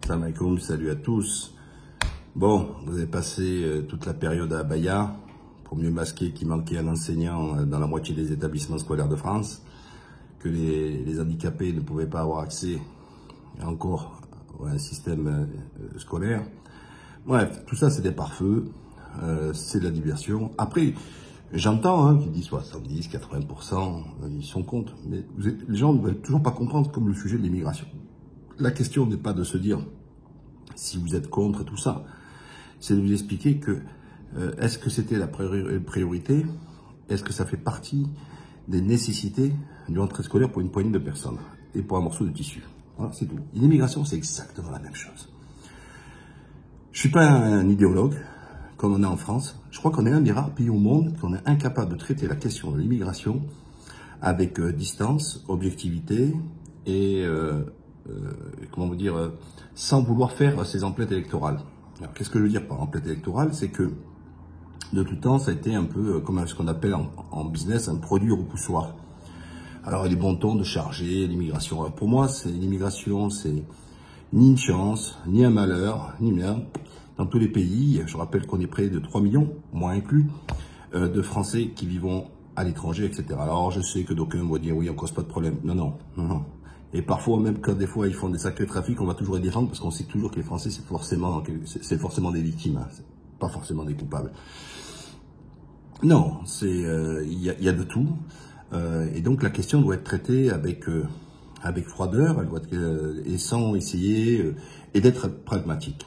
Salam alaikum, salut à tous. Bon, vous avez passé toute la période à Abaya pour mieux masquer qu'il manquait un enseignant dans la moitié des établissements scolaires de France, que les handicapés ne pouvaient pas avoir accès encore à un système scolaire. Bref, tout ça c'est des pare-feux, c'est de la diversion. Après, j'entends qu'ils disent 70, 80%, ils sont contre, mais les gens ne veulent toujours pas comprendre comme le sujet de l'immigration. La question n'est pas de se dire si vous êtes contre tout ça, c'est de vous expliquer que est-ce que c'était la priorité, est-ce que ça fait partie des nécessités d'une rentrée scolaire pour une poignée de personnes et pour un morceau de tissu. Voilà, c'est tout. L'immigration, c'est exactement la même chose. Je suis pas un idéologue, comme on est en France. Je crois qu'on est un des rares pays au monde qu'on est incapable de traiter la question de l'immigration avec distance, objectivité et comment vous dire, sans vouloir faire ses emplettes électorales. Alors, qu'est-ce que je veux dire par emplette électorale? C'est que de tout temps, ça a été un peu comme ce qu'on appelle en business un produit repoussoir. Alors, il est bon ton de charger l'immigration. Alors, pour moi, l'immigration, c'est ni une chance, ni un malheur, ni rien. Dans tous les pays, je rappelle qu'on est près de 3 millions, moi inclus, de Français qui vivent à l'étranger, etc. Alors, je sais que d'aucuns vont dire, oui, on cause pas de problème. Non, non, non, non. Et parfois, même quand des fois ils font des sacrés trafics, on va toujours les défendre parce qu'on sait toujours que les Français, c'est forcément des victimes, hein, pas forcément des coupables. Non, il y a de tout. Et donc la question doit être traitée avec froideur, elle doit être, et sans essayer et d'être pragmatique.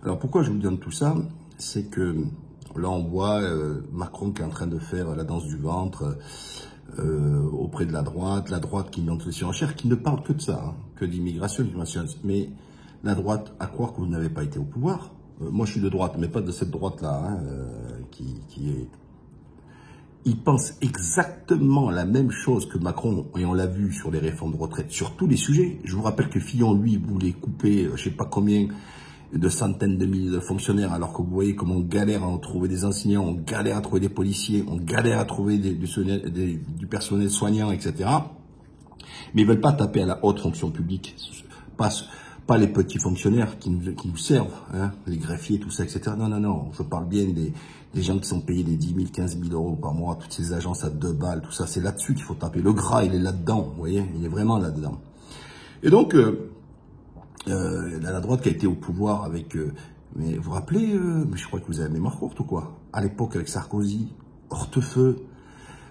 Alors pourquoi je vous donne tout ça? C'est que là on voit Macron qui est en train de faire la danse du ventre auprès de la droite qui monte les surenchères, qui ne parle que de ça, hein, que d'immigration, mais la droite, à croire que vous n'avez pas été au pouvoir. Moi je suis de droite, mais pas de cette droite-là, hein, qui est... Il pense exactement la même chose que Macron, et on l'a vu sur les réformes de retraite, sur tous les sujets. Je vous rappelle que Fillon, lui, voulait couper, je sais pas combien, de centaines de milliers de fonctionnaires, alors que vous voyez comment on galère à en trouver des enseignants, on galère à trouver des policiers, on galère à trouver du personnel soignant, etc. Mais ils veulent pas taper à la haute fonction publique, pas les petits fonctionnaires qui nous servent, hein, les greffiers, tout ça, etc. Non, non, non, je parle bien des gens qui sont payés des 10 000, 15 000 euros par mois, toutes ces agences à 2 balles, tout ça, c'est là-dessus qu'il faut taper. Le gras, il est là-dedans, vous voyez, il est vraiment là-dedans. Et donc, la droite qui a été au pouvoir avec... mais vous vous rappelez, mais je crois que vous avez la mémoire courte ou quoi? À l'époque, avec Sarkozy, Hortefeux,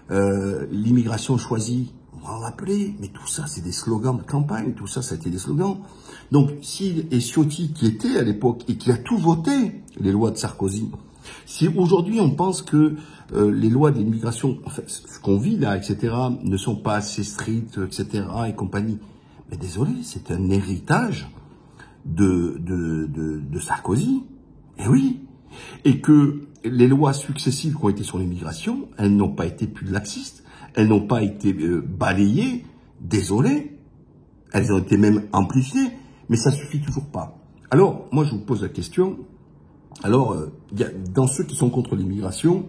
l'immigration choisie, vous vous rappelez? Mais tout ça, c'est des slogans de campagne, tout ça, ça a été des slogans. Donc, si et Ciotti, qui était à l'époque, et qui a tout voté, les lois de Sarkozy, si aujourd'hui on pense que les lois de l'immigration, enfin, ce qu'on vit là, etc., ne sont pas assez strictes, etc., et compagnie, mais désolé, c'est un héritage de Sarkozy, et oui, et que les lois successives qui ont été sur l'immigration, elles n'ont pas été plus laxistes, elles n'ont pas été balayées, désolé, elles ont été même amplifiées, mais ça suffit toujours pas. Alors, moi je vous pose la question, alors, dans ceux qui sont contre l'immigration,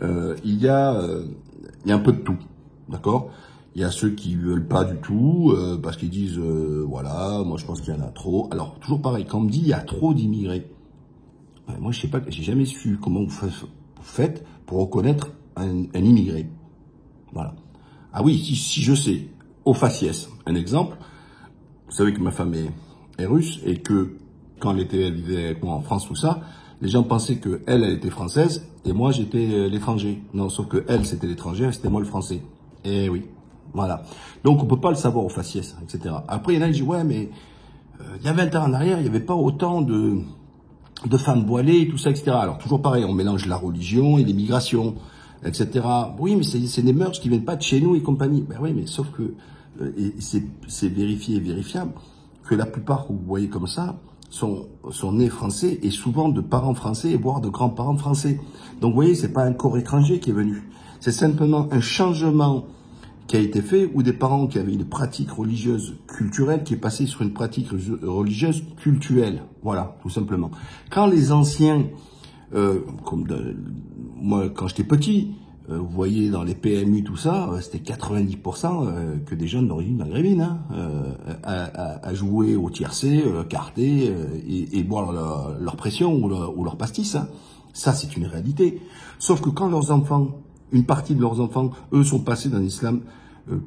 il y a un peu de tout, d'accord? Il y a ceux qui veulent pas du tout, parce qu'ils disent, voilà, moi je pense qu'il y en a trop. Alors, toujours pareil, quand on me dit il y a trop d'immigrés, moi je sais pas, j'ai jamais su comment vous faites pour reconnaître un immigré. Voilà. Ah oui, si je sais, au faciès, un exemple, vous savez que ma femme est russe, et que quand elle vivait avec moi en France, tout ça, les gens pensaient que elle était française, et moi j'étais l'étranger. Non, sauf que elle c'était l'étranger, c'était moi le français. Et oui. Voilà. Donc, on peut pas le savoir au faciès, etc. Après, il y en a qui disent, ouais, mais il y a 20 ans en arrière, il n'y avait pas autant de femmes voilées, tout ça, etc. Alors, toujours pareil, on mélange la religion et l'immigration, etc. Oui, mais c'est des mœurs qui viennent pas de chez nous et compagnie. Ben oui, mais sauf que c'est vérifié et vérifiable que la plupart que vous voyez comme ça sont nés français et souvent de parents français, voire de grands-parents français. Donc, vous voyez, c'est pas un corps étranger qui est venu. C'est simplement un changement qui a été fait, ou des parents qui avaient une pratique religieuse culturelle qui est passée sur une pratique religieuse cultuelle. Voilà, tout simplement. Quand les anciens, moi, quand j'étais petit, vous voyez dans les PMU, tout ça, c'était 90% que des jeunes d'origine maghrébine, hein, à jouer au tiercé, carté, et boire leur pression ou leur pastis. Hein. Ça, c'est une réalité. Sauf que quand leurs enfants, une partie de leurs enfants, eux, sont passés dans l'islam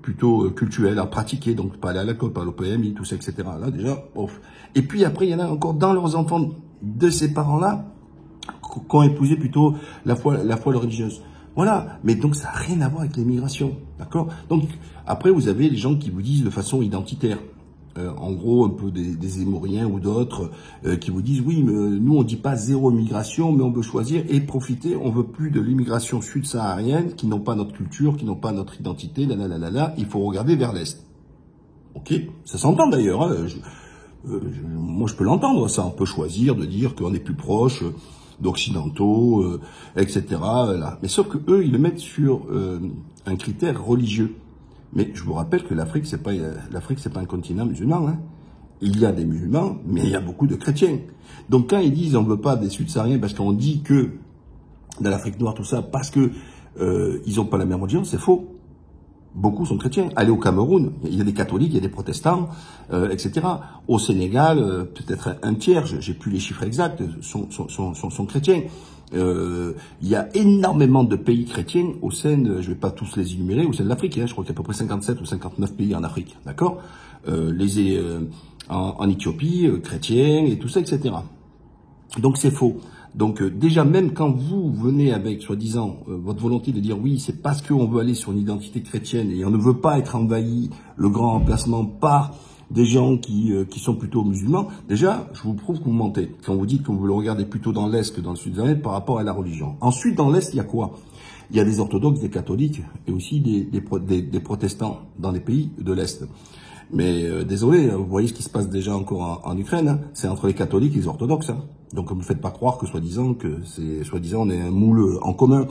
plutôt culturel, à pratiquer, donc pas aller à l'école, pas aller au PMI, tout ça, etc. Là, déjà, ouf. Et puis après, il y en a encore dans leurs enfants de ces parents-là, qui ont épousé plutôt la foi religieuse. Voilà, mais donc ça n'a rien à voir avec l'immigration, d'accord? Donc après vous avez les gens qui vous disent de façon identitaire, en gros un peu des Émoriens ou d'autres, qui vous disent oui, mais nous on dit pas zéro immigration, mais on veut choisir et profiter, on veut plus de l'immigration sud-saharienne, qui n'ont pas notre culture, qui n'ont pas notre identité, il faut regarder vers l'Est. Ok, ça s'entend d'ailleurs, hein, moi je peux l'entendre, ça, on peut choisir de dire qu'on est plus proche d'occidentaux, etc. Là. Mais sauf que eux, ils le mettent sur un critère religieux. Mais je vous rappelle que l'Afrique, c'est pas un continent musulman. Hein. Il y a des musulmans, mais il y a beaucoup de chrétiens. Donc quand ils disent on veut pas des Sud-Sahariens parce qu'on dit que dans l'Afrique noire tout ça parce que ils ont pas la même religion, c'est faux. Beaucoup sont chrétiens. Allez au Cameroun, il y a des catholiques, il y a des protestants, etc. Au Sénégal, peut-être un tiers, j'ai plus les chiffres exacts, sont chrétiens. Il y a énormément de pays chrétiens au sein, je vais pas tous les énumérer, au sein de l'Afrique. Hein, je crois qu'il y a à peu près 57 ou 59 pays en Afrique, d'accord. En Éthiopie, chrétiens et tout ça, etc. Donc c'est faux. Donc déjà, même quand vous venez avec, soi-disant, votre volonté de dire oui, c'est parce qu'on veut aller sur une identité chrétienne et on ne veut pas être envahi, le grand remplacement, par des gens qui sont plutôt musulmans, déjà, je vous prouve que vous mentez. Quand vous dites que vous le regardez plutôt dans l'Est que dans le Sud par rapport à la religion. Ensuite, dans l'Est, il y a quoi? Il y a des orthodoxes, des catholiques et aussi des protestants dans les pays de l'Est. Mais désolé, vous voyez ce qui se passe déjà encore en Ukraine, hein, c'est entre les catholiques et les orthodoxes. Hein. Donc ne me faites pas croire que soi-disant on est un moule en commun.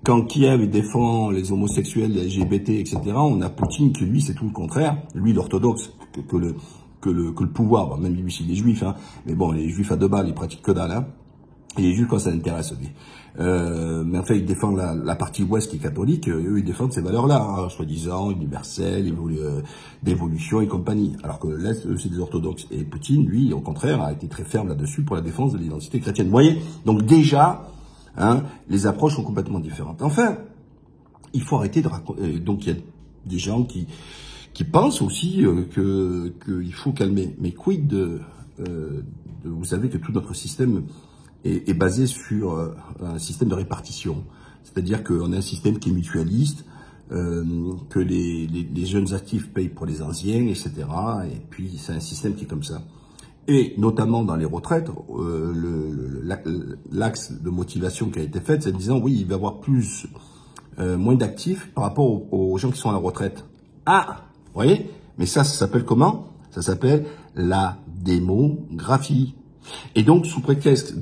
Quand Kiev défend les homosexuels, les LGBT, etc., on a Poutine qui lui c'est tout le contraire. Lui l'orthodoxe que le pouvoir, bon, même lui c'est des juifs, hein, mais bon les juifs à deux balles ils pratiquent que dalle. Hein. Et les juifs quand ça intéresse lui. Mais en fait, ils défendent la partie ouest qui est catholique, eux, ils défendent ces valeurs-là, hein, soi-disant universelles, d'évolution et compagnie. Alors que l'Est, eux, c'est des orthodoxes. Et Poutine, lui, au contraire, a été très ferme là-dessus pour la défense de l'identité chrétienne. Vous voyez? Donc déjà, hein, les approches sont complètement différentes. Enfin, il faut arrêter de raconter. Donc il y a des gens qui pensent aussi qu'il faut calmer. Mais quid de vous savez que tout notre système est basé sur un système de répartition. C'est-à-dire qu'on a un système qui est mutualiste, que les jeunes actifs payent pour les anciens, etc. Et puis, c'est un système qui est comme ça. Et notamment dans les retraites, l'axe de motivation qui a été fait, c'est en disant, oui, il va y avoir moins d'actifs par rapport aux gens qui sont à la retraite. Ah, vous voyez? Mais ça s'appelle comment? Ça s'appelle la démographie. Et donc, sous prétexte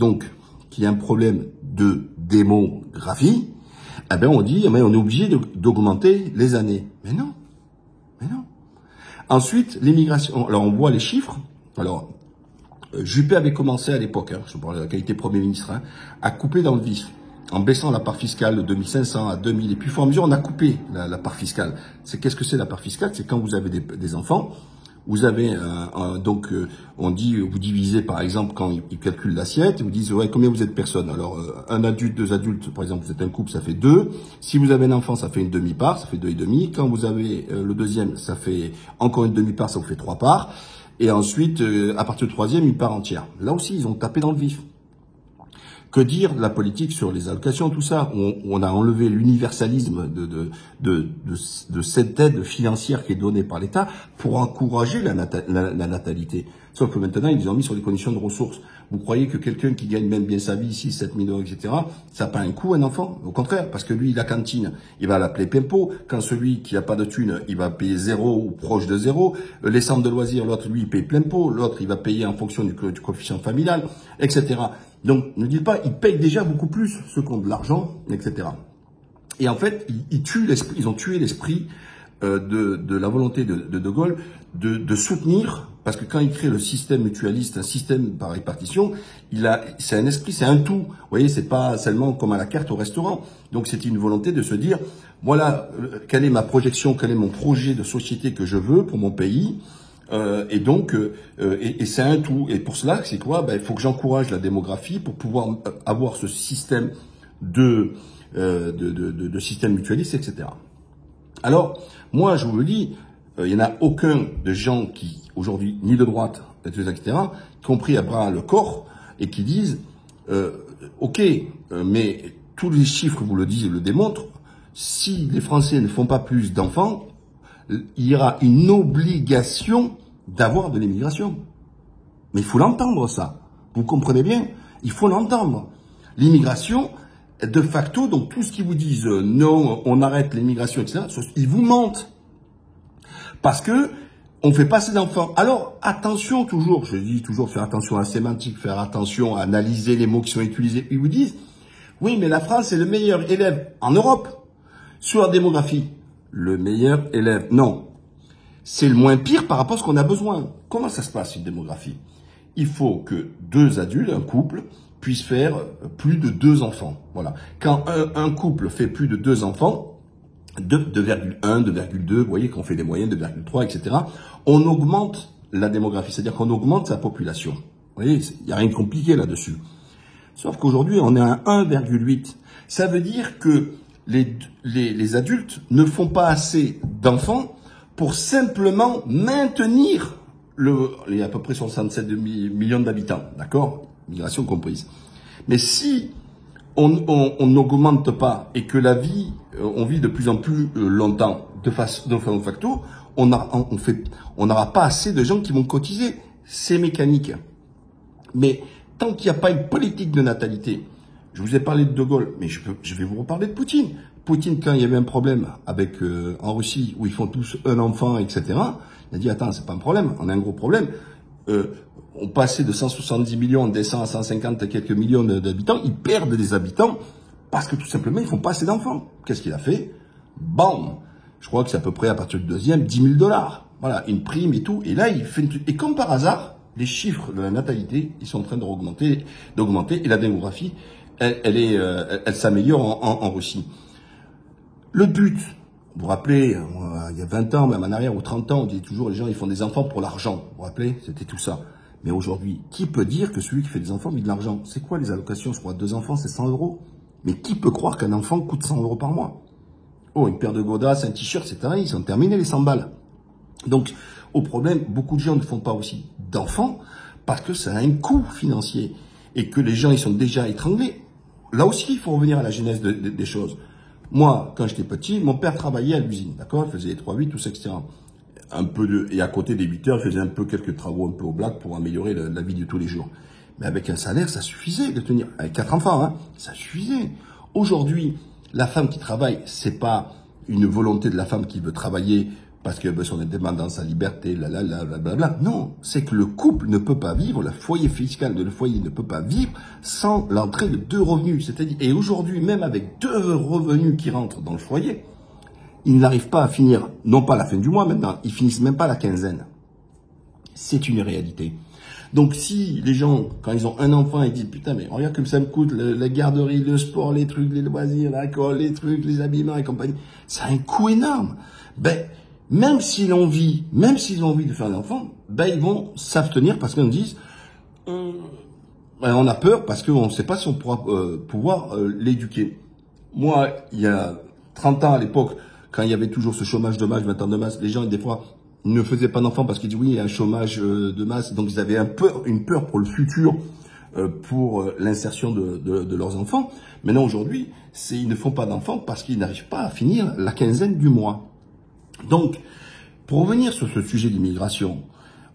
qu'il y a un problème de démographie, eh ben on dit, on est obligé d'augmenter les années. Mais non, mais non. Ensuite, l'immigration. Alors, on voit les chiffres. Alors, Juppé avait commencé à l'époque, hein, je parle de la qualité Premier ministre, hein, à couper dans le vif, en baissant la part fiscale de 2500 à 2000. Et puis, au fur et à mesure, on a coupé la part fiscale. Qu'est-ce que c'est la part fiscale? C'est quand vous avez des enfants. Vous avez on dit, vous divisez par exemple quand ils calculent l'assiette, vous disent ouais combien vous êtes personnes. Alors un adulte, deux adultes, par exemple vous êtes un couple, ça fait 2. Si vous avez un enfant, ça fait une demi-part, ça fait 2,5. Quand vous avez le deuxième, ça fait encore une demi-part, ça vous fait 3 parts. Et ensuite, à partir du troisième, une part entière. Là aussi, ils ont tapé dans le vif. Que dire de la politique sur les allocations, tout ça? On a enlevé l'universalisme de cette aide financière qui est donnée par l'État pour encourager la natalité. Sauf que maintenant, ils les ont mis sur des conditions de ressources. Vous croyez que quelqu'un qui gagne même bien sa vie, 6, 7 000 euros, etc., ça n'a pas un coût, un enfant? Au contraire, parce que lui, la cantine, il va l'appeler Pimpo. Quand celui qui n'a pas de thune, il va payer 0 ou proche de 0. Les centres de loisirs, l'autre, lui, il paye plein pot. L'autre, il va payer en fonction du coefficient familial, etc. Donc, ne dites pas, ils payent déjà beaucoup plus, ceux qui ont de l'argent, etc. Et en fait, ils ont tué l'esprit de la volonté de Gaulle de soutenir, parce que quand il crée le système mutualiste, un système par répartition, c'est un esprit, c'est un tout. Vous voyez, c'est pas seulement comme à la carte au restaurant. Donc c'est une volonté de se dire, voilà, quelle est ma projection, quel est mon projet de société que je veux pour mon pays. Et donc, c'est un tout. Et pour cela, c'est quoi? Il faut que j'encourage la démographie pour pouvoir avoir ce système de système mutualiste, etc. Alors, moi, je vous le dis, il n'y en a aucun de gens qui, aujourd'hui, ni de droite, etc., compris à bras le corps, et qui disent, ok, mais tous les chiffres vous le disent, le démontrent, si les Français ne font pas plus d'enfants, il y aura une obligation d'avoir de l'immigration. Mais il faut l'entendre, ça. Vous comprenez bien? Il faut l'entendre. L'immigration, de facto, donc tout ce qu'ils vous disent, non, on arrête l'immigration, etc., ils vous mentent. Parce que on fait pas assez d'enfants. Alors, attention toujours, je dis toujours faire attention à la sémantique, faire attention à analyser les mots qui sont utilisés. Ils vous disent, oui, mais la France est le meilleur élève en Europe sur la démographie. Le meilleur élève, non. C'est le moins pire par rapport à ce qu'on a besoin. Comment ça se passe, une démographie? Il faut que 2 adultes, un couple, puissent faire plus de 2 enfants. Voilà. Quand un couple fait plus de 2 enfants, 2,1, 2,2, vous voyez qu'on fait des moyennes, 2,3, etc., on augmente la démographie, c'est-à-dire qu'on augmente sa population. Vous voyez, il n'y a rien de compliqué là-dessus. Sauf qu'aujourd'hui, on est à 1,8. Ça veut dire que les adultes ne font pas assez d'enfants pour simplement maintenir les à peu près 67 millions d'habitants, d'accord? Migration comprise. Mais si on n'augmente pas et que la vie, on vit de plus en plus longtemps de facto, on n'aura pas assez de gens qui vont cotiser. C'est mécanique. Mais tant qu'il n'y a pas une politique de natalité, je vous ai parlé de Gaulle, mais je vais vous reparler de Poutine. Poutine, quand il y avait un problème avec en Russie, où ils font tous un enfant, etc., il a dit, attends, c'est pas un problème, on a un gros problème. On passait de 170 millions, on descend à 150 et quelques millions d'habitants, ils perdent des habitants parce que tout simplement, ils font pas assez d'enfants. Qu'est-ce qu'il a fait? Bam! Je crois que c'est à peu près à partir du deuxième, 10 000 $. Voilà, une prime et tout. Et là, il fait et comme par hasard, les chiffres de la natalité, ils sont en train d'augmenter, et la démographie, elle s'améliore en Russie. Le but, vous vous rappelez, il y a 20 ans, même en arrière, ou 30 ans, on disait toujours, les gens, ils font des enfants pour l'argent. Vous vous rappelez? C'était tout ça. Mais aujourd'hui, qui peut dire que celui qui fait des enfants met de l'argent? C'est quoi les allocations? Je crois 2 enfants, c'est 100 €. Mais qui peut croire qu'un enfant coûte 100 € par mois? Oh, une paire de godasses, un t-shirt, etc. Ils sont terminés les 100 balles. Donc, au problème, beaucoup de gens ne font pas aussi d'enfants parce que ça a un coût financier et que les gens, ils sont déjà étranglés. Là aussi, il faut revenir à la genèse des choses. Moi, quand j'étais petit, mon père travaillait à l'usine, d'accord? Il faisait les 3-8, tout ça, etc. Et à côté des 8 heures, il faisait quelques travaux un peu au black pour améliorer la vie de tous les jours. Mais avec un salaire, ça suffisait de tenir. Avec 4 enfants, hein, ça suffisait. Aujourd'hui, la femme qui travaille, c'est pas une volonté de la femme qui veut travailler parce qu'elle veut son indépendance, sa liberté, blablabla. Non, c'est que le couple ne peut pas vivre, le foyer fiscal de le foyer ne peut pas vivre sans l'entrée de 2 revenus. C'est-à-dire, et aujourd'hui, même avec 2 revenus qui rentrent dans le foyer, ils n'arrivent pas à finir, non pas la fin du mois maintenant, ils finissent même pas la quinzaine. C'est une réalité. Donc si les gens, quand ils ont un enfant, ils disent, putain, mais regarde comme ça me coûte, la garderie, le sport, les trucs, les loisirs, l'alcool, les trucs, les habillements et compagnie, ça a un coût énorme. Ben, même s'ils ont envie de faire un enfant, ben ils vont s'abstenir parce qu'on dit, on a peur parce qu'on ne sait pas si on pourra pouvoir l'éduquer. Moi, il y a 30 ans à l'époque, quand il y avait toujours ce chômage de masse, 20 ans de masse, les gens, des fois, ne faisaient pas d'enfants parce qu'ils disaient oui, il y a un chômage de masse. Donc, ils avaient une peur pour le futur, pour l'insertion de leurs enfants. Maintenant, aujourd'hui, ils ne font pas d'enfants parce qu'ils n'arrivent pas à finir la quinzaine du mois. Donc, pour revenir sur ce sujet d'immigration,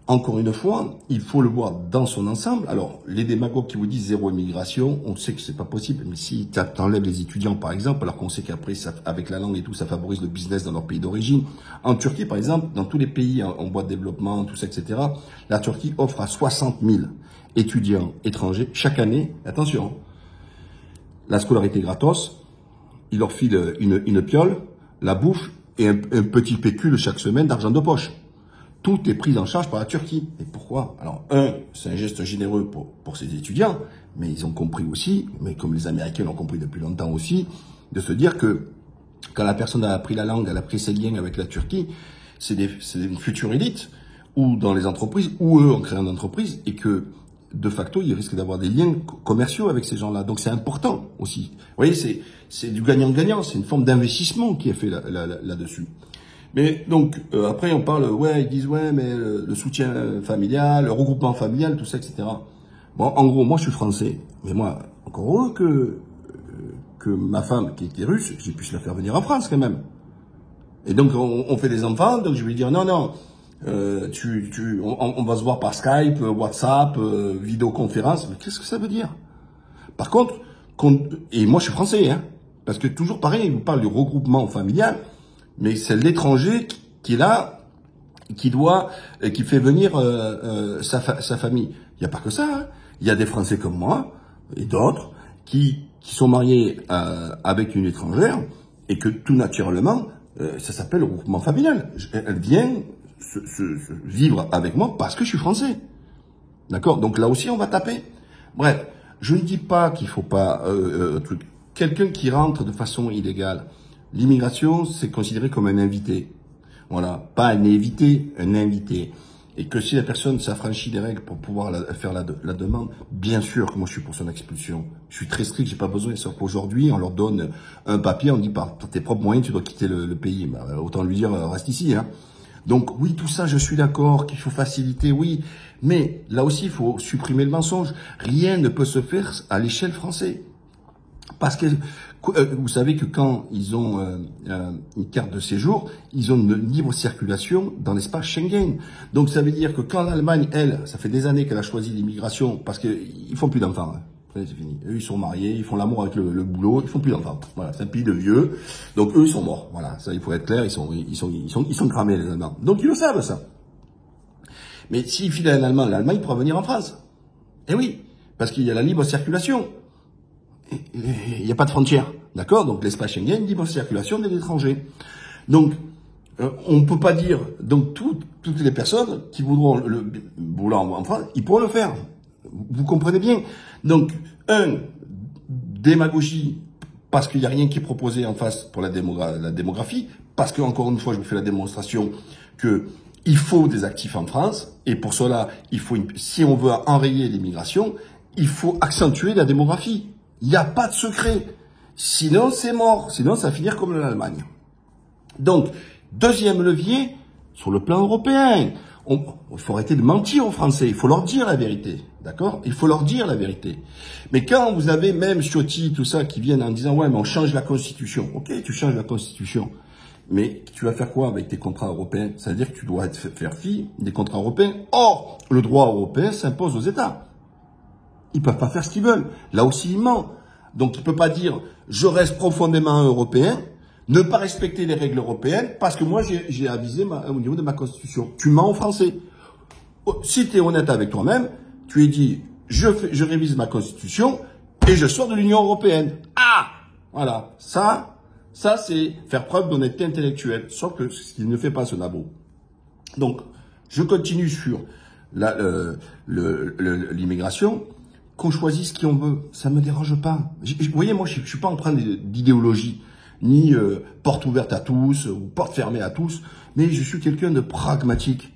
encore une fois, il faut le voir dans son ensemble. Alors, les démagogues qui vous disent zéro immigration, on sait que c'est pas possible. Mais si tu enlèves les étudiants, par exemple, alors qu'on sait qu'après, avec la langue et tout, ça favorise le business dans leur pays d'origine. En Turquie, par exemple, dans tous les pays en voie de développement, tout ça, etc., la Turquie offre à 60 000 étudiants étrangers chaque année, attention, la scolarité gratos, il leur file une piole, la bouffe et un petit pécule chaque semaine d'argent de poche. Tout est pris en charge par la Turquie. Et pourquoi? Alors, c'est un geste généreux pour ces étudiants, mais ils ont compris aussi, mais comme les Américains l'ont compris depuis longtemps aussi, de se dire que quand la personne a appris la langue, elle a pris ses liens avec la Turquie, c'est une future élite, ou dans les entreprises, ou eux ont créé une entreprise, et que, de facto, ils risquent d'avoir des liens commerciaux avec ces gens-là. Donc c'est important aussi. Vous voyez, c'est du gagnant-gagnant, c'est une forme d'investissement qui est fait là-dessus. Mais donc, après on parle, ouais, ils disent, ouais, mais le soutien familial, le regroupement familial, tout ça, etc. Bon, en gros, moi je suis français, mais moi, encore heureux que ma femme, qui était russe, j'ai pu la faire venir en France quand même. Et donc on fait des enfants, donc je vais dire, non, on va se voir par Skype, WhatsApp, vidéoconférence. Mais qu'est-ce que ça veut dire? Par contre, et moi je suis français, hein, parce que toujours pareil, il vous parle du regroupement familial, mais c'est l'étranger qui est là, qui fait venir sa famille. Il n'y a pas que ça. Hein. Il y a des Français comme moi et d'autres qui sont mariés avec une étrangère et que tout naturellement, ça s'appelle le regroupement familial. Elle vient vivre avec moi parce que je suis français. D'accord? Donc là aussi, on va taper. Bref, je ne dis pas qu'il faut pas... quelqu'un qui rentre de façon illégale, l'immigration, c'est considéré comme un invité. Voilà, pas un évité, un invité. Et que si la personne s'affranchit des règles pour pouvoir faire la demande, bien sûr que moi je suis pour son expulsion. Je suis très strict, j'ai pas besoin. Sauf qu'aujourd'hui, on leur donne un papier, on dit par tes propres moyens, tu dois quitter le pays. Bah, autant lui dire, reste ici. Hein. Donc oui, tout ça, je suis d'accord, qu'il faut faciliter, oui. Mais là aussi, il faut supprimer le mensonge. Rien ne peut se faire à l'échelle française. Parce que vous savez que quand ils ont une carte de séjour, ils ont une libre circulation dans l'espace Schengen. Donc ça veut dire que quand l'Allemagne, elle, ça fait des années qu'elle a choisi l'immigration, parce qu'ils font plus d'enfants. Hein. C'est fini. Eux, ils sont mariés, ils font l'amour avec le boulot, ils font plus d'enfants. Voilà, c'est un pays de vieux. Donc eux, ils sont morts. Voilà, ça, il faut être clair, ils sont cramés les Allemands. Donc ils le savent ça. Mais s'ils filent un Allemand, l'Allemagne pourra venir en France. Eh oui, parce qu'il y a la libre circulation. Il n'y a pas de frontières, d'accord? Donc l'espace Schengen, libre circulation des étrangers. Donc on ne peut pas dire, donc toutes les personnes qui voudront le boulot en France, ils pourront le faire. Vous comprenez bien. Donc démagogie, parce qu'il n'y a rien qui est proposé en face pour la démographie, parce que encore une fois, je vous fais la démonstration que il faut des actifs en France, et pour cela, si on veut enrayer l'immigration, il faut accentuer la démographie. Il n'y a pas de secret. Sinon, c'est mort. Sinon, ça va finir comme l'Allemagne. Donc, deuxième levier, sur le plan européen. Il faut arrêter de mentir aux Français. Il faut leur dire la vérité. D'accord? Il faut leur dire la vérité. Mais quand vous avez même Ciotti, tout ça, qui viennent en disant, ouais, mais on change la Constitution. Ok, tu changes la Constitution. Mais tu vas faire quoi avec tes contrats européens? Ça veut dire que tu dois faire fi des contrats européens. Or, le droit européen s'impose aux États. Ils peuvent pas faire ce qu'ils veulent. Là aussi, ils mentent. Donc, il peut pas dire, je reste profondément européen, ne pas respecter les règles européennes, parce que moi, j'ai avisé au niveau de ma constitution. Tu mens en français. Si tu es honnête avec toi-même, tu es dit, je révise ma constitution et je sors de l'Union européenne. Ah! Voilà. Ça, c'est faire preuve d'honnêteté intellectuelle. Sauf que ce qu'il ne fait pas, ce nabo. Donc, je continue sur l'immigration. Qu'on choisisse qui on veut, ça me dérange pas. Vous voyez, moi, je suis pas en train d'idéologie, ni porte ouverte à tous, ou porte fermée à tous, mais je suis quelqu'un de pragmatique.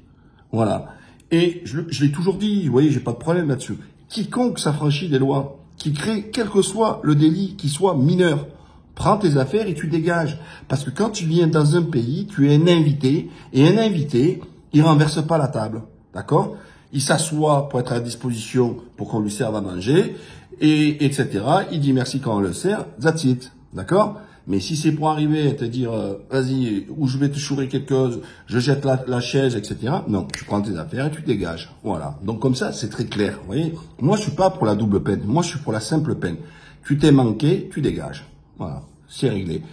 Voilà. Et je l'ai toujours dit, vous voyez, j'ai pas de problème là-dessus. Quiconque s'affranchit des lois, qui crée, quel que soit le délit, qui soit mineur, prends tes affaires et tu dégages. Parce que quand tu viens dans un pays, tu es un invité, et un invité, il renverse pas la table. D'accord? Il s'assoit pour être à disposition pour qu'on lui serve à manger, et etc. Il dit merci quand on le sert, that's it, d'accord? Mais si c'est pour arriver à te dire, vas-y, ou je vais te chourer quelque chose, je jette la chaise, etc. Non, tu prends tes affaires et tu dégages. Voilà. Donc comme ça, c'est très clair, vous voyez? Moi, je suis pas pour la double peine. Moi, je suis pour la simple peine. Tu t'es manqué, tu dégages. Voilà. C'est réglé.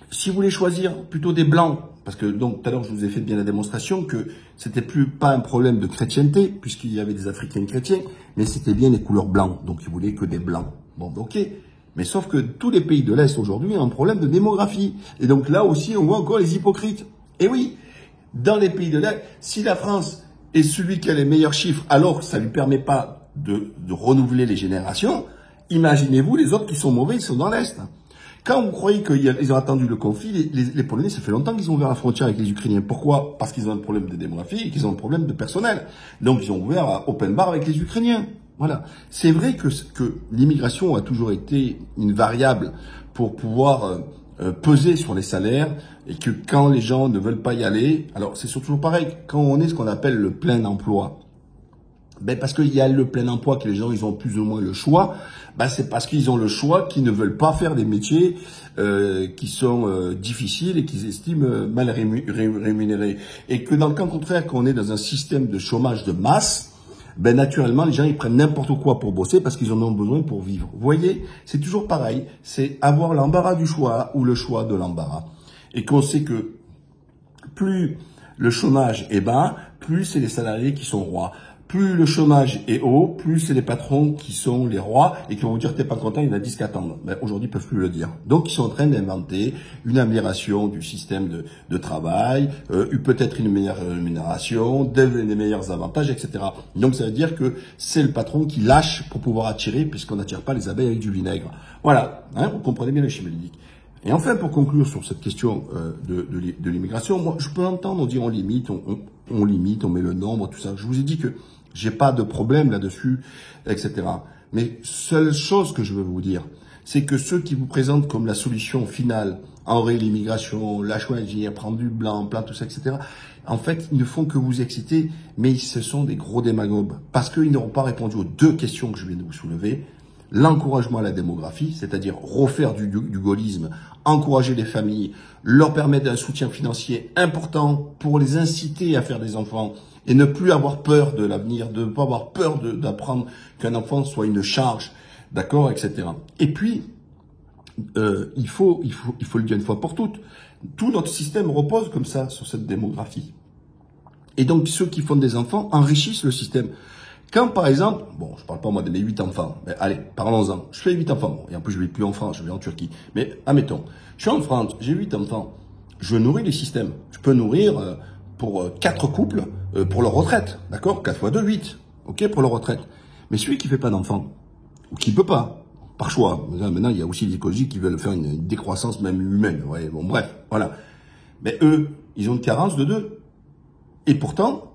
Si vous voulez choisir plutôt des blancs, parce que donc tout à l'heure je vous ai fait bien la démonstration que c'était pas un problème de chrétienté, puisqu'il y avait des Africains chrétiens, mais c'était bien les couleurs blancs, donc ils voulaient que des blancs. Bon, ok, Mais sauf que tous les pays de l'Est aujourd'hui ont un problème de démographie. Et donc là aussi, on voit encore les hypocrites. Et oui, dans les pays de l'Est, si la France est celui qui a les meilleurs chiffres, alors ça ne lui permet pas de renouveler les générations, imaginez-vous les autres qui sont mauvais, ils sont dans l'Est. Quand vous croyez qu'ils ont attendu le conflit, les Polonais, ça fait longtemps qu'ils ont ouvert la frontière avec les Ukrainiens. Pourquoi? Parce qu'ils ont un problème de démographie et qu'ils ont un problème de personnel. Donc ils ont ouvert à open bar avec les Ukrainiens. Voilà. C'est vrai que l'immigration a toujours été une variable pour pouvoir peser sur les salaires et que quand les gens ne veulent pas y aller, alors c'est toujours pareil, quand on est ce qu'on appelle le plein emploi, ben parce qu'il y a le plein emploi que les gens ils ont plus ou moins le choix, ben c'est parce qu'ils ont le choix qu'ils ne veulent pas faire des métiers qui sont difficiles et qu'ils estiment mal rémunérés. Et que dans le cas contraire, quand on est dans un système de chômage de masse, ben naturellement les gens ils prennent n'importe quoi pour bosser parce qu'ils en ont besoin pour vivre. Vous voyez, c'est toujours pareil, c'est avoir l'embarras du choix ou le choix de l'embarras. Et qu'on sait que plus le chômage est bas, plus c'est les salariés qui sont rois. Plus le chômage est haut, plus c'est les patrons qui sont les rois et qui vont vous dire t'es pas content, il y en a 10 qui attendent. Ben, aujourd'hui, ils peuvent plus le dire. Donc, ils sont en train d'inventer une amélioration du système de travail, peut-être une meilleure rémunération, des meilleurs avantages, etc. Donc, ça veut dire que c'est le patron qui lâche pour pouvoir attirer, puisqu'on n'attire pas les abeilles avec du vinaigre. Voilà, hein, vous comprenez bien le schéma ludique. Et enfin, pour conclure sur cette question de l'immigration, moi, je peux entendre, on dit on limite, on limite, on met le nombre, tout ça. Je vous ai dit que j'ai pas de problème là-dessus, etc. Mais seule chose que je veux vous dire, c'est que ceux qui vous présentent comme la solution finale, en vrai, l'immigration, la choisir, prendre du blanc, plein, tout ça, etc. En fait, ils ne font que vous exciter, mais ce sont des gros démagogues. Parce qu'ils n'auront pas répondu aux deux questions que je viens de vous soulever. L'encouragement à la démographie, c'est-à-dire refaire du gaullisme, encourager les familles, leur permettre un soutien financier important pour les inciter à faire des enfants et ne plus avoir peur de l'avenir, de ne pas avoir peur d'apprendre qu'un enfant soit une charge, d'accord, etc. Et puis, il faut le dire une fois pour toutes, tout notre système repose comme ça sur cette démographie. Et donc, ceux qui font des enfants enrichissent le système. Quand, par exemple, bon, je parle pas moi de mes 8 enfants, mais allez, parlons-en. Je fais 8 enfants, et en plus je vais plus en France, je vais en Turquie. Mais admettons, je suis en France, j'ai 8 enfants, je nourris les systèmes. Je peux nourrir pour 4 couples pour leur retraite, d'accord? 4 fois 2, 8, ok, pour leur retraite. Mais celui qui fait pas d'enfants, ou qui peut pas, par choix, maintenant il y a aussi des écologistes qui veulent faire une décroissance même humaine, ouais, bon bref, voilà. Mais eux, ils ont une carence de 2. Et pourtant,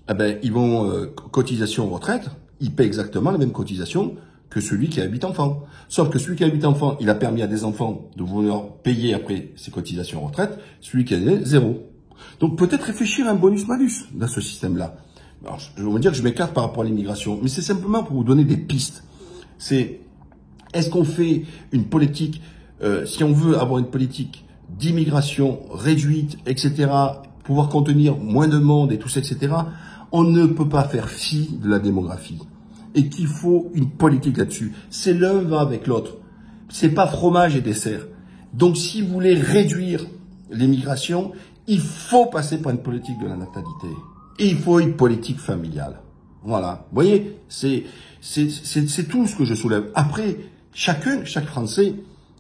eh ben, ils vont, cotisation retraite, ils paient exactement la même cotisation que celui qui a 8 enfants. Sauf que celui qui a 8 enfants, il a permis à des enfants de vouloir payer après ses cotisations retraite, celui qui a 0. Donc peut-être réfléchir à un bonus-malus dans ce système-là. Alors, je vais vous dire que je m'écarte par rapport à l'immigration, mais c'est simplement pour vous donner des pistes. Est-ce qu'on fait une politique, si on veut avoir une politique d'immigration réduite, etc., pouvoir contenir moins de monde et tout ça, etc., on ne peut pas faire fi de la démographie. Et qu'il faut une politique là-dessus. C'est l'un va avec l'autre. C'est pas fromage et dessert. Donc, si vous voulez réduire l'immigration, il faut passer par une politique de la natalité. Et il faut une politique familiale. Voilà. Vous voyez, c'est tout ce que je soulève. Après, chaque Français,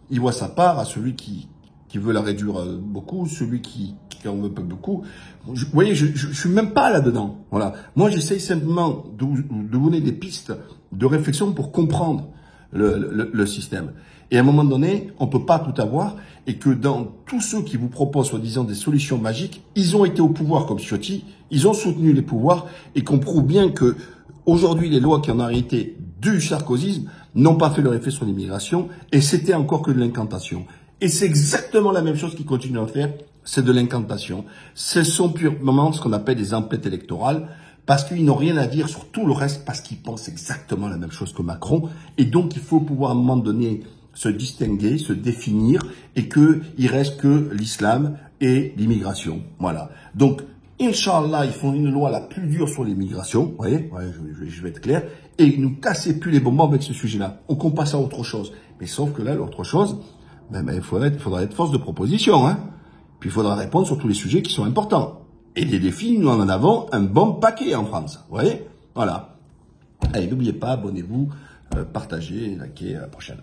il voit sa part à celui qui veut la réduire beaucoup, celui qui en veut pas beaucoup. Vous voyez, je suis même pas là-dedans. Voilà. Moi, j'essaye simplement de vous donner des pistes de réflexion pour comprendre le système. Et à un moment donné, on peut pas tout avoir et que dans tous ceux qui vous proposent soi-disant des solutions magiques, ils ont été au pouvoir comme Ciotti, ils ont soutenu les pouvoirs et qu'on prouve bien que aujourd'hui, les lois qui en ont arrêté du sarkozysme n'ont pas fait leur effet sur l'immigration et c'était encore que de l'incantation. Et c'est exactement la même chose qu'ils continuent à faire, c'est de l'incantation. Ce sont purement ce qu'on appelle des emplettes électorales, parce qu'ils n'ont rien à dire sur tout le reste, parce qu'ils pensent exactement la même chose que Macron. Et donc, il faut pouvoir à un moment donné se distinguer, se définir, et qu'il reste que l'islam et l'immigration. Voilà. Donc, Inch'Allah, ils font une loi la plus dure sur l'immigration, vous voyez, ouais, je vais être clair, et ne cassez plus les bonbons avec ce sujet-là. On passe à autre chose. Mais sauf que là, l'autre chose, il faudra être force de proposition, hein. Puis il faudra répondre sur tous les sujets qui sont importants. Et des défis, nous en avons un bon paquet en France. Vous voyez? Voilà. Allez, n'oubliez pas, abonnez-vous partagez, likez, à la prochaine.